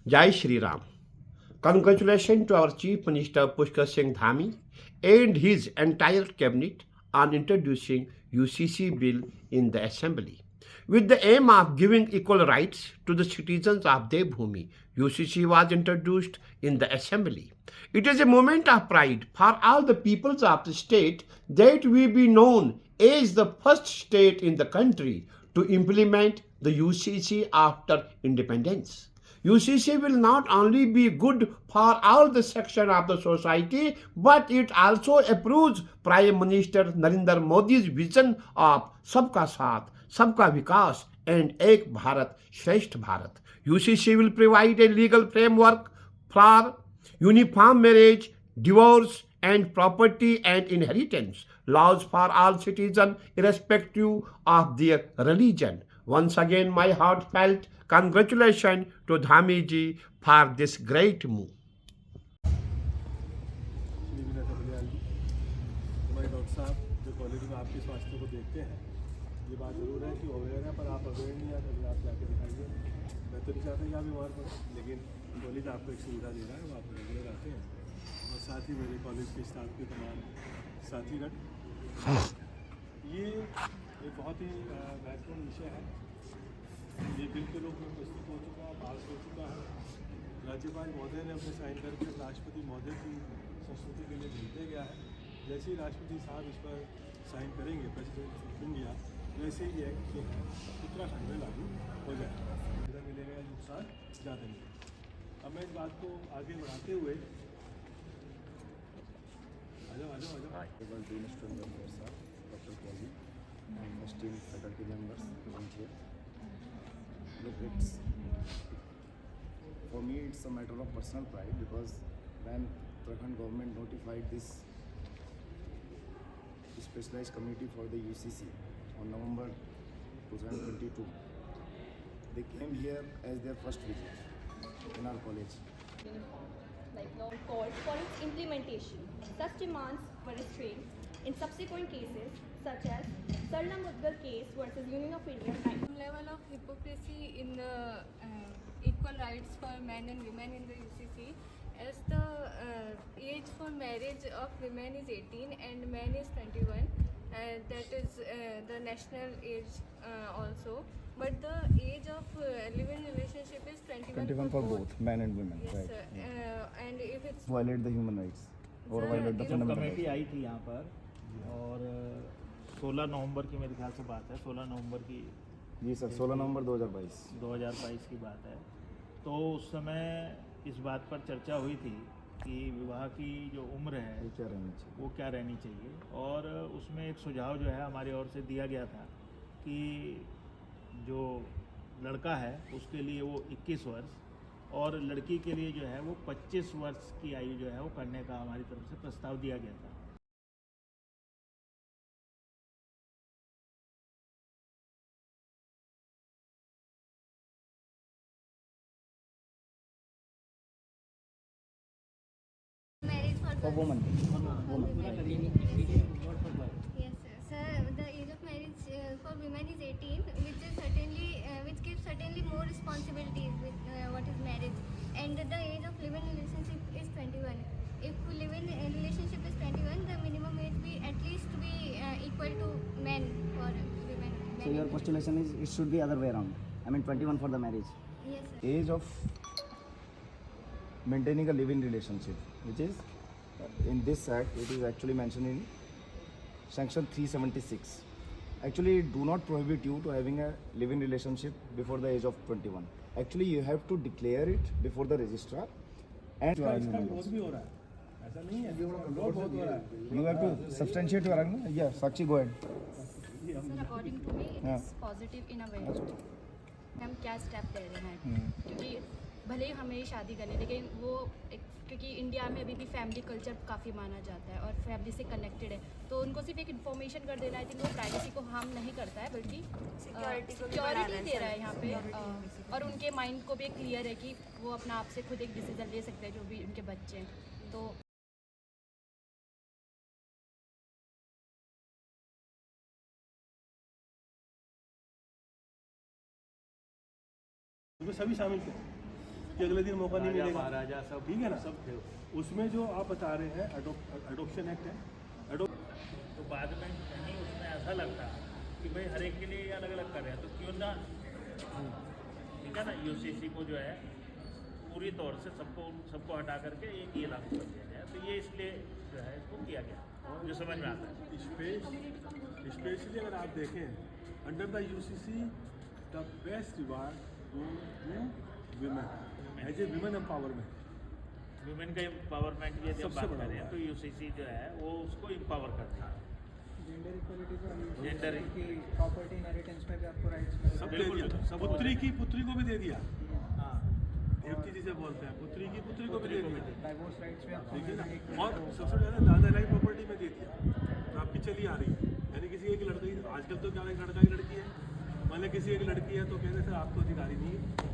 Jai Shri Ram. Congratulations to our Chief Minister Pushkar Singh Dhami and his entire cabinet on introducing UCC bill in the assembly. With the aim of giving equal rights to the citizens of Devbhoomi, UCC was introduced in the assembly. It is a moment of pride for all the peoples of the state that we be known as the first state in the country to implement the UCC after independence. UCC will not only be good for all the section of the society, but it also approves Prime Minister Narendra Modi's vision of Sabka Saath, Sabka Vikas and Ek Bharat, Shresth Bharat. UCC will provide a legal framework for uniform marriage, divorce, and property and inheritance, laws for all citizens irrespective of their religion. Once again, my heartfelt congratulations to Dhami ji for this great move. Shri विनय कबलियाल जी, हमारे doctor साहब जो college में आपके स्वास्थ्य को देखते हैं, ये बात ज़रूर है कि अवेयर है, पर आप अवेयर नहीं आते, अभी आप जाके दिखाइए। मैं तो नहीं चाहता कि आप बीमार पड़ें, लेकिन कॉलेज आपको एक सुविधा दे रहा है, वो आप रेगुलर आते हैं। और साथ ही मेरे कॉलेज के स्टाफ के तमाम साथीगण, ये एक बहुत ही महत्वपूर्ण विषय है। ये बिल के रूप में प्रस्तुत हो चुका है, पास हो चुका है। राज्यपाल महोदय ने अपने साइन करके राष्ट्रपति महोदय की संस्तुति के लिए भेजते गया है। जैसे ही राष्ट्रपति साहब इस पर साइन करेंगे, प्रेसिडेंट ऑफ इंडिया, वैसे ही एक्ट जो है उत्तराखंड में लागू हो जाएगा। फायदा मिलेगा या नुकसान ज़्यादा मिलेगा। अब मैं इस बात को आगे बढ़ाते हुए आ जाओ। and esteemed faculty members present here. Look, for me it's a matter of personal pride because when Uttarakhand government notified this specialized committee for the UCC on November 2022, they came here as their first visit in our college. Like law called for its implementation. Such demands were restrained in subsequent cases such as Sarla Mudgal case versus Union of India. Some level of hypocrisy in the equal rights for men and women in the UCC, as the age for marriage of women is 18 and men is 21. That is the national age also. But the age of live-in relationship is 21 for both men and women. Yes, Right. sir. And if it's Violate the human rights or Sir, violate the if fundamental committee rights. आई थी यहाँ पर और 16 नवंबर की मेरे ख्याल से बात है, 16 नवंबर की जी सर, 16 नवंबर 2022। 2022 की बात है। तो उस समय इस बात पर चर्चा हुई थी कि विवाह की जो उम्र है ये क्या रहना चाहिए? वो क्या रहनी चाहिए, और उसमें एक सुझाव जो है हमारी ओर से दिया गया था कि जो लड़का है उसके लिए वो 21 वर्ष और लड़की के लिए जो है वो 25 वर्ष की आयु जो है वो करने का हमारी तरफ से प्रस्ताव दिया गया था। marriage For women. Yes, sir. The age of marriage for women is 18, which is certainly which gives certainly more responsibilities with what is marriage. And the age of live-in relationship is 21. If live-in relationship is 21, the minimum age be at least be equal to men for women. So your postulation is it should be other way around. I mean 21 for the marriage. Yes, sir. Age of maintaining a live-in relationship, which is in this act, it is actually mentioned in section 376. Actually, it do not prohibit you to having a live-in relationship before the age of 21. Actually, you have to declare it before the registrar and इसका विरोध भी हो रहा है, ऐसा नहीं है, विरोध बहुत हो रहा है। you have to substantiate your argument. Yeah, Sakshi, go ahead. Sir, according to me, it is positive in a way. हम क्या स्टेप ले रहे हैं, क्योंकि भले ही हमें शादी करनी, लेकिन वो क्योंकि इंडिया में अभी भी फैमिली कल्चर काफ़ी माना जाता है और फैमिली से कनेक्टेड है, तो उनको सिर्फ एक इन्फॉर्मेशन कर देना, आई थिंक वो प्राइवेसी को हार्म नहीं करता है, बल्कि सिक्योरिटी दे रहा है यहाँ पे, और उनके माइंड को भी क्लियर है कि वो अपना आप से खुद एक डिसीजन ले सकते हैं जो भी उनके बच्चे हैं। तो उसमें सभी शामिल थे। कि अगले दिन मौका नहीं मिलेगा। महाराजा सब ठीक है ना? सब थे उसमें जो आप बता रहे हैं एडॉप्शन एक्ट है, तो बाद में कहीं उसमें ऐसा लगता कि भाई हर एक के लिए अलग अलग कर रहे हैं तो क्यों ना, ठीक है ना, यूसीसी को जो है पूरी तौर से सबको हटा करके एक ये लागू कर दिया जाए। तो ये इसलिए जो है इसको किया गया जो समझ में आता है। स्पेशली अगर आप देखें under the UCC the best reward to women as a women empowerment. Women का एम्पावरमेंट की यदि हम सबसे बात बड़ा करें हुआ तो यूसीसी जो है वो उसको एम्पावर करता है। जेंडर इक्वलिटी Gender की प्रॉपर्टी इनहेरिटेंस में भी आपको राइट्स मिल सब दे बिल्कुल, दिया। बिल्कुल, सब पुत्री की पुत्री को भी दे दिया, हाँ, देवती जिसे बोलते हैं, पुत्री की पुत्री को भी दे दिया। डाइवोर्स राइट्स में आपको ठीक है मिल ना? और सबसे ज़्यादा दादा लाई प्रॉपर्टी में दे दिया तो आपकी चली आ रही है। यानी किसी एक लड़की, आजकल तो क्या एक लड़का ही लड़की है, मान लें किसी एक लड़की है तो कहते सर आप तो अधिकारी नहीं है।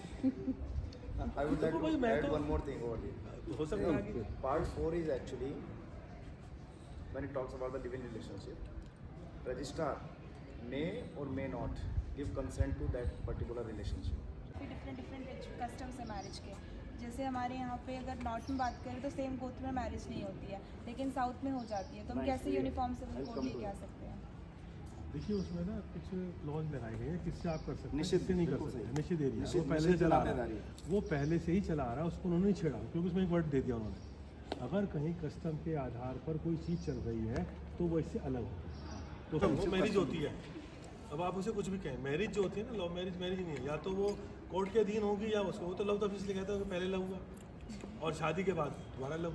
I would like तो भाई to मैं add तो- one more thing over here. हो सकता है कि Part 4 is actually when it talks about the living relationship. Registrar may or may not give consent to that particular relationship. Different customs है marriage के। जैसे हमारे यहाँ पे अगर नॉर्थ में बात करें तो सेम गोत्र में मैरिज नहीं होती है, लेकिन साउथ में हो जाती है। तो हम कैसे यूनिफॉर्म सिविल कोड लेके आ सकते हैं? देखिए उसमें ना कुछ क्लॉज लगाए गए हैं किससे आप कर सकते हैं, निश्चित, किससे नहीं कर बिल्कुल सकते। सही। निश्चित एरिया वो निश्चित- पहले से निश्चित चला रहा दावेदारी है, वो पहले से ही चला आ रहा है, उसको उन्होंने छेड़ा क्योंकि उसमें एक वर्ड दे दिया उन्होंने। अगर कहीं कस्टम के आधार पर कोई चीज़ चल रही है तो वो इससे अलग हो, तो वो मैरिज होती है। अब आप उसे कुछ भी कहें, मैरिज जो होती है ना, लव मैरिज मैरिज नहीं है, या तो वो कोर्ट के अधीन होगी या उसको, वो तो लव तब इसलिए कहते हैं कि पहले लव हुआ और शादी के बाद दोबारा लव।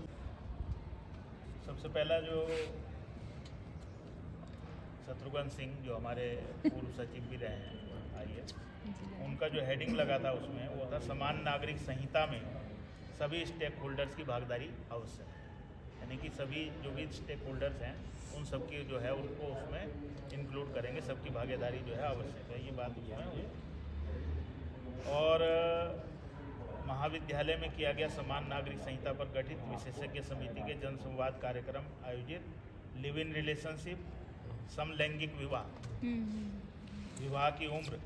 सबसे पहला जो शत्रुघ्न सिंह जो हमारे पूर्व सचिव भी रहे हैं IAS, उनका जो हेडिंग लगा था उसमें वो था समान नागरिक संहिता में सभी स्टेक होल्डर्स की भागीदारी आवश्यक है। यानी कि सभी जो भी स्टेक होल्डर्स हैं उन सबकी जो है उनको उसमें इंक्लूड करेंगे, सबकी भागीदारी जो है आवश्यक है, ये बात उसमें हुई। और महाविद्यालय में किया गया समान नागरिक संहिता पर गठित विशेषज्ञ समिति के जनसंवाद कार्यक्रम आयोजित लिव इन रिलेशनशिप, समलैंगिक विवाह, विवाह की उम्र,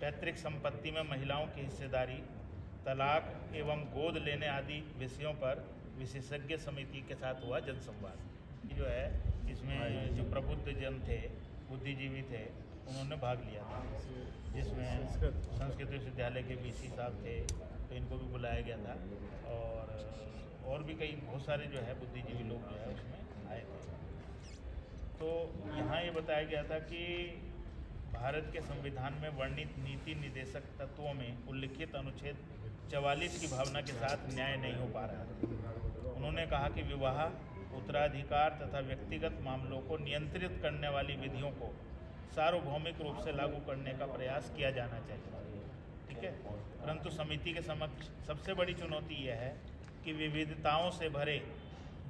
पैतृक संपत्ति में महिलाओं की हिस्सेदारी, तलाक एवं गोद लेने आदि विषयों पर विशेषज्ञ समिति के साथ हुआ जनसंवाद। जो है इसमें जो प्रबुद्ध जन थे, बुद्धिजीवी थे, उन्होंने भाग लिया था, जिसमें संस्कृत विश्वविद्यालय के VC साहब थे, तो इनको भी बुलाया गया था, और भी कई बहुत सारे जो है बुद्धिजीवी लोग जो है उसमें आए थे। तो यहाँ ये बताया गया था कि भारत के संविधान में वर्णित नीति निर्देशक तत्वों में उल्लिखित अनुच्छेद 44 की भावना के साथ न्याय नहीं हो पा रहा है। उन्होंने कहा कि विवाह, उत्तराधिकार तथा व्यक्तिगत मामलों को नियंत्रित करने वाली विधियों को सार्वभौमिक रूप से लागू करने का प्रयास किया जाना चाहिए, ठीक है। परंतु समिति के समक्ष सबसे बड़ी चुनौती यह है कि विविधताओं से भरे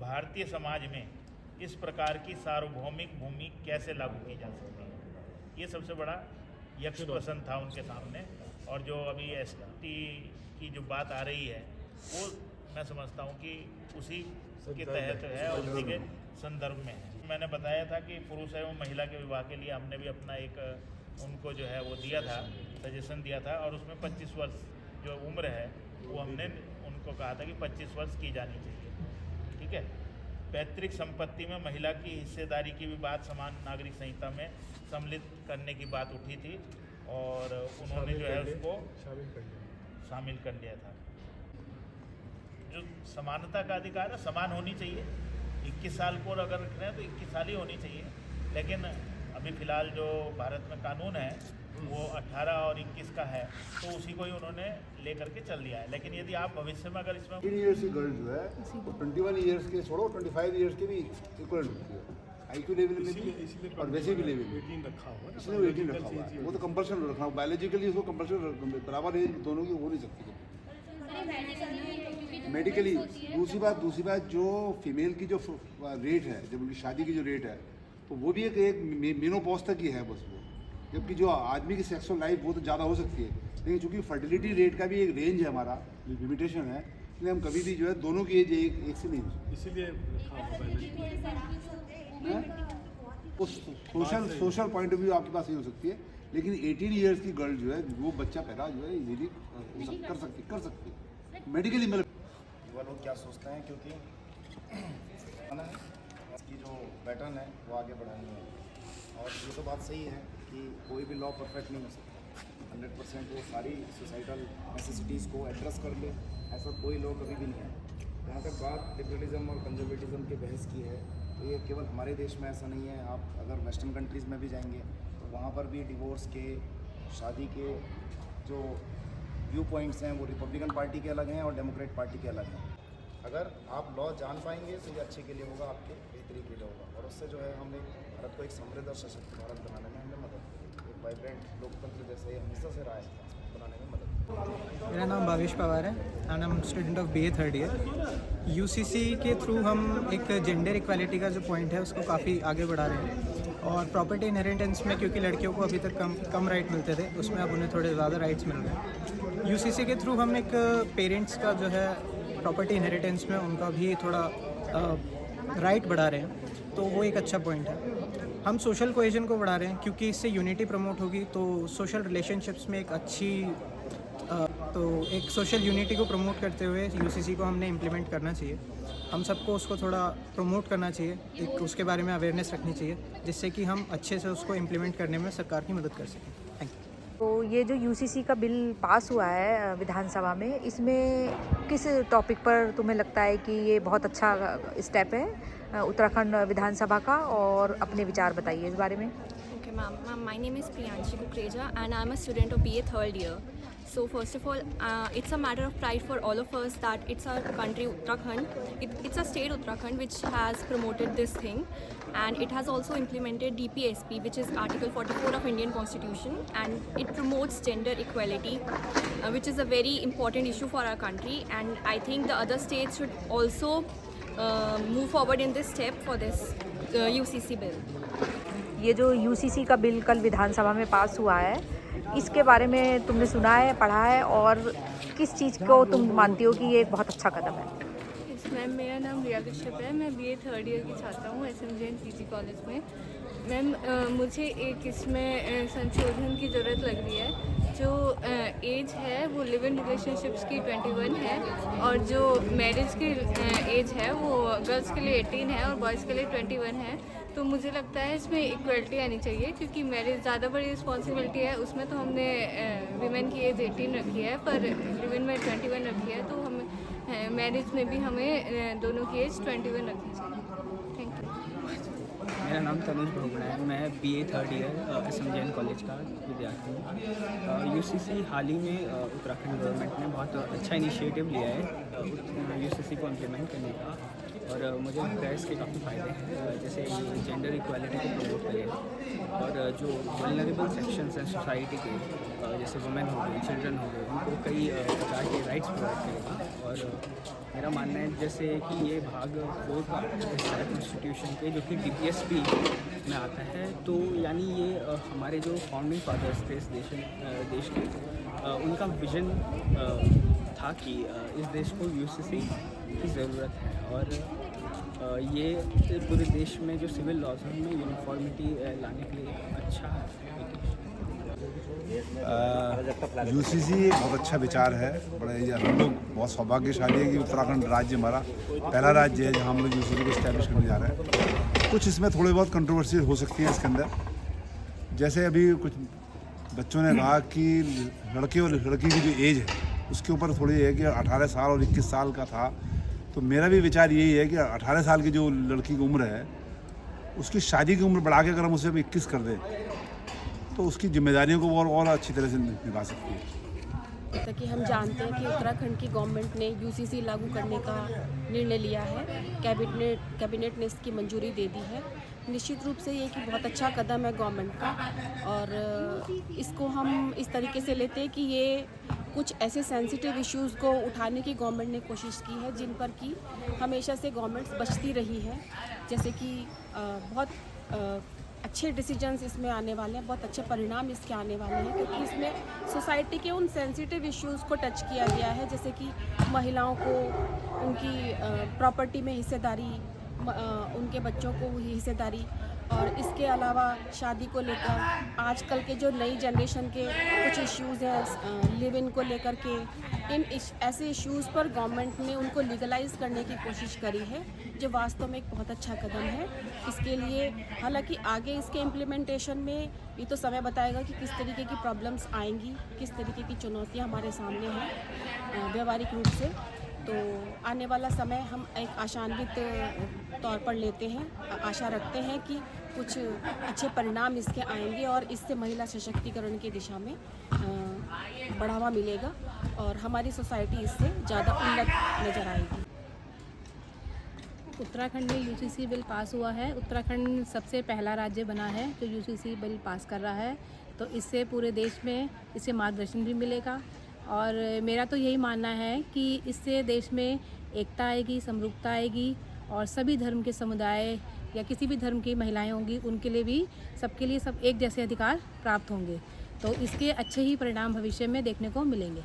भारतीय समाज में इस प्रकार की सार्वभौमिक भूमि कैसे लागू की जा सकती है। ये सबसे बड़ा यक्ष प्रश्न था उनके सामने। और जो अभी ST की जो बात आ रही है वो मैं समझता हूँ कि उसी के तहत है और उसी के संदर्भ में है। मैंने बताया था कि पुरुष एवं महिला के विवाह के लिए हमने भी अपना एक उनको जो है वो दिया था, सजेशन दिया था, और उसमें 25 वर्ष जो उम्र है वो हमने उनको कहा था कि 25 वर्ष की जानी चाहिए, ठीक है। पैतृक संपत्ति में महिला की हिस्सेदारी की भी बात समान नागरिक संहिता में सम्मिलित करने की बात उठी थी, और उन्होंने जो है उसको शामिल कर लिया था। जो समानता का अधिकार है, समान होनी चाहिए। 21 साल को अगर रख रहे हैं तो 21 साल ही होनी चाहिए, लेकिन अभी फ़िलहाल जो भारत में कानून है वो 18 और 21 का है, तो उसी को ही उन्होंने लेकर के चल दिया है। लेकिन यदि आप भविष्य में अगर इसमें 18 ईयर्स की गर्ल जो है वो 21 ईयर्स के छोड़ो 25 ईयर्स के भी इक्वल होती है, IQ लेवल में भी और वैसे भी लेवल में, 18 रखा हुआ है, इसलिए वो 18 रखा हुआ है। वो तो कंपल्सन रखा हुआ, बायोलॉजिकली उसको कंपल्सन बराबर एज दोनों की हो नहीं सकती। मेडिकली दूसरी बात जो फीमेल की जो रेट है, जब उनकी शादी की जो रेट है, तो वो भी एक मेनोपॉज तक ही है बस वो, जबकि जो आदमी की सेक्सुअल लाइफ वो तो ज़्यादा हो सकती है, लेकिन चूंकि फर्टिलिटी रेट का भी एक रेंज है हमारा, लिमिटेशन है, इसलिए हम कभी भी जो है दोनों की एज एक से नहीं हो सकती। इसीलिए रखा हुआ पहले। वो सोशल पॉइंट ऑफ व्यू आपके पास नहीं हो सकती है, लेकिन 18 ईयर्स की गर्ल जो है वो बच्चा पैदा जो है इजीली कर सकती है मेडिकली। मतलब युवा लोग क्या सोचते हैं, क्योंकि इसकी जो पैटर्न है वो आगे बढ़ानी है, और ये तो बात सही है कि कोई भी लॉ परफेक्ट नहीं हो सकता। 100% वो सारी सोसाइटल नेसेसिटीज़ को एड्रेस कर ले, ऐसा कोई लॉ कभी भी नहीं है। जहाँ तक बात लिबरलिज्म और कंजर्वेटिज्म के बहस की है, तो ये केवल हमारे देश में ऐसा नहीं है। आप अगर वेस्टर्न कंट्रीज़ में भी जाएंगे तो वहाँ पर भी डिवोर्स के, शादी के जो व्यू पॉइंट्स हैं वो रिपब्लिकन पार्टी के अलग हैं और डेमोक्रेट पार्टी के अलग हैं। अगर आप लॉ जान पाएंगे तो ये अच्छे के लिए होगा, आपके बेहतरी के लिए होगा, और उससे जो है हम एक भारत को एक समृद्ध और सशक्त भारत बनाने में हमें मदद करेगी। एक वाइब्रेंट लोकतंत्र जैसे हमेशा से रहा है बनाने में मदद। मेरा नाम भावेश पवार है and I am student of BA third year. UCC के थ्रू हम एक जेंडर इक्वालिटी का जो पॉइंट है उसको काफ़ी आगे बढ़ा रहे हैं, और प्रॉपर्टी इनहेरिटेंस में क्योंकि लड़कियों को अभी तक कम राइट मिलते थे, उसमें अब उन्हें थोड़े ज़्यादा राइट्स मिल रहे हैं। UCC के थ्रू हम एक पेरेंट्स का जो है प्रॉपर्टी इनहेरिटेंस में उनका भी थोड़ा राइट बढ़ा रहे हैं, तो वो एक अच्छा पॉइंट है। हम सोशल कोहेजन को बढ़ा रहे हैं क्योंकि इससे यूनिटी प्रमोट होगी, तो सोशल रिलेशनशिप्स में एक सोशल यूनिटी को प्रमोट करते हुए UCC को हमने इम्प्लीमेंट करना चाहिए। हम सबको उसको थोड़ा प्रमोट करना चाहिए, एक उसके बारे में अवेयरनेस रखनी चाहिए, जिससे कि हम अच्छे से उसको इम्प्लीमेंट करने में सरकार की मदद कर सकें। Thank you. तो ये जो UCC का बिल पास हुआ है विधानसभा में, इसमें किस टॉपिक पर तुम्हें लगता है कि ये बहुत अच्छा स्टेप है उत्तराखंड विधानसभा का, और अपने विचार बताइए इस बारे में। Okay, ma'am. My name is Priyanshi Kukreja and I'm a student of BA third year. So first of all, it's a matter of pride for all of us that it's our country Uttarakhand. It's a state Uttarakhand which has promoted this thing, and it has also implemented DPSP, which is Article 44 of Indian Constitution, and it promotes gender equality, which is a very important issue for our country. And I think the other states should also move forward in this step for this UCC bill. ये जो UCC का bill कल विधानसभा में पास हुआ है, इसके बारे में तुमने सुना है, पढ़ा है, और किस चीज़ को तुम मानती हो कि ये एक बहुत अच्छा कदम है? मैम, मेरा नाम रिया कश्यप है, मैं BA थर्ड ईयर की छात्रा हूँ SMJN PG कॉलेज में। मैम, मुझे एक इसमें संशोधन की ज़रूरत लग रही है। जो एज है वो लिव इन रिलेशनशिप्स की 21 है, और जो मैरिज की एज है वो गर्ल्स के लिए 18 है और बॉयज़ के लिए 21 है। तो मुझे लगता है इसमें इक्वलिटी आनी चाहिए, क्योंकि मैरिज ज़्यादा बड़ी रिस्पॉन्सिबिलिटी है। उसमें तो हमने वीमेन की एज 18 रखी है, पर लिव इन में 21 रखी है, तो हमें मैरिज में भी हमें दोनों की एज 21 रखनी चाहिए। Thank you. मेरा नाम तनुज भोगड़ा है, मैं BA third year SMJN college का विद्यार्थी हूँ। UCC हाल ही में उत्तराखंड गवर्नमेंट ने बहुत अच्छा इनिशिएटिव लिया है UCC को इम्प्लीमेंट करने का, और मुझे लगता है इसके काफ़ी फ़ायदे हैं। जैसे ये जेंडर इक्वालिटी को प्रमोट करेगा, और जो वल्नरेबल सेक्शंस हैं सोसाइटी के, जैसे वुमेन हो गई, चिल्ड्रन हो गए, उनको कई प्रकार के राइट्स प्रोवाइड करेगा। और मेरा मानना है जैसे कि ये भाग 4 का हिस्सा है कॉन्स्टिट्यूशन के, जो कि DPSP में आता है, तो यानी ये हमारे जो फाउंडिंग फादर्स थे इस देश के, उनका विजन था कि इस देश को UCC की ज़रूरत है, और ये पूरे देश में जो सिविल लॉज हैं उनमें यूनिफॉर्मिटी लाने के लिए एक अच्छा UCC एक बहुत अच्छा विचार है। बड़े हम लोग बहुत सौभाग्यशाली है कि उत्तराखंड राज्य हमारा पहला राज्य है जहाँ हम लोग UCC को इस्टेब्लिश करने जा रहे हैं। कुछ इसमें थोड़े बहुत कंट्रोवर्सी हो सकती है इसके अंदर, जैसे अभी कुछ बच्चों ने कहा कि लड़के और लड़की की जो एज है उसके ऊपर थोड़ी है कि 18 साल और 21 साल का था। तो मेरा भी विचार यही है कि 18 साल की जो लड़की की उम्र है उसकी शादी की उम्र बढ़ा के अगर हम उसे 21 कर दें तो उसकी जिम्मेदारियों को और अच्छी तरह से निभा सकती है। जैसा कि हम जानते हैं कि उत्तराखंड की गवर्नमेंट ने UCC लागू करने का निर्णय लिया है, कैबिनेट ने इसकी मंजूरी दे दी है। निश्चित रूप से ये कि बहुत अच्छा कदम है गवर्नमेंट का, और इसको हम इस तरीके से लेते हैं कि ये कुछ ऐसे सेंसिटिव इश्यूज़ को उठाने की गवर्नमेंट ने कोशिश की है जिन पर कि हमेशा से गवर्नमेंट्स बचती रही है, जैसे कि बहुत अच्छे डिसीजंस इसमें आने वाले हैं, बहुत अच्छे परिणाम इसके आने वाले हैं, क्योंकि इसमें सोसाइटी के उन सेंसिटिव इश्यूज़ को टच किया गया है, जैसे कि महिलाओं को उनकी प्रॉपर्टी में हिस्सेदारी, उनके बच्चों को हिस्सेदारी, और इसके अलावा शादी को लेकर आजकल के जो नई जनरेशन के कुछ इश्यूज़ हैं लिव इन को लेकर के, ऐसे इश्यूज़ पर गवर्नमेंट ने उनको लीगलाइज करने की कोशिश करी है, जो वास्तव में एक बहुत अच्छा कदम है। इसके लिए हालांकि आगे इसके इम्प्लीमेंटेशन में ये तो समय बताएगा कि किस तरीके की प्रॉब्लम्स आएंगी, किस तरीके की चुनौतियाँ हमारे सामने हैं व्यवहारिक रूप से। तो आने वाला समय हम एक आशान्वित तौर पर लेते हैं, आशा रखते हैं कि कुछ अच्छे परिणाम इसके आएंगे और इससे महिला सशक्तिकरण की दिशा में बढ़ावा मिलेगा और हमारी सोसाइटी इससे ज़्यादा उन्नत नज़र आएगी। उत्तराखंड में यूसीसी बिल पास हुआ है। उत्तराखंड सबसे पहला राज्य बना है जो यूसीसी बिल पास कर रहा है, तो इससे पूरे देश में इससे मार्गदर्शन भी मिलेगा और मेरा तो यही मानना है कि इससे देश में एकता आएगी, समरूपता आएगी और सभी धर्म के समुदाय या किसी भी धर्म की महिलाएं होंगी उनके लिए भी, सबके लिए सब एक जैसे अधिकार प्राप्त होंगे, तो इसके अच्छे ही परिणाम भविष्य में देखने को मिलेंगे।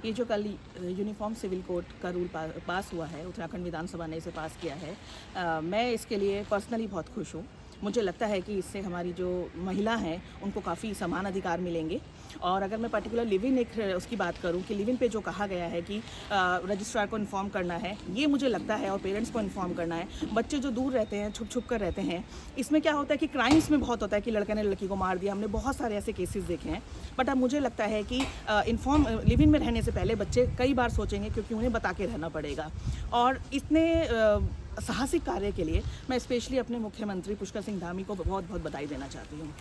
ये जो कल यूनिफॉर्म सिविल कोड का रूल पास हुआ है, उत्तराखंड विधानसभा ने इसे पास किया है, मैं इसके लिए पर्सनली बहुत खुश हूँ। मुझे लगता है कि इससे हमारी जो महिला हैं उनको काफ़ी समान अधिकार मिलेंगे। और अगर मैं पर्टिकुलर लिव इन एक उसकी बात करूं कि लिव इन पे जो कहा गया है कि रजिस्ट्रार को इन्फॉर्म करना है, ये मुझे लगता है, और पेरेंट्स को इन्फॉर्म करना है। बच्चे जो दूर रहते हैं, छुप छुप कर रहते हैं, इसमें क्या होता है कि क्राइम्स में बहुत होता है कि लड़के ने लड़की को मार दिया, हमने बहुत सारे ऐसे केसेस देखे हैं। बट अब मुझे लगता है कि लिव इन में रहने से पहले बच्चे कई बार सोचेंगे, क्योंकि उन्हें बता के रहना पड़ेगा। और इतने साहसिक कार्य के लिए मैं स्पेशली अपने मुख्यमंत्री पुष्कर सिंह धामी को बहुत बहुत बधाई देना चाहती हूँ।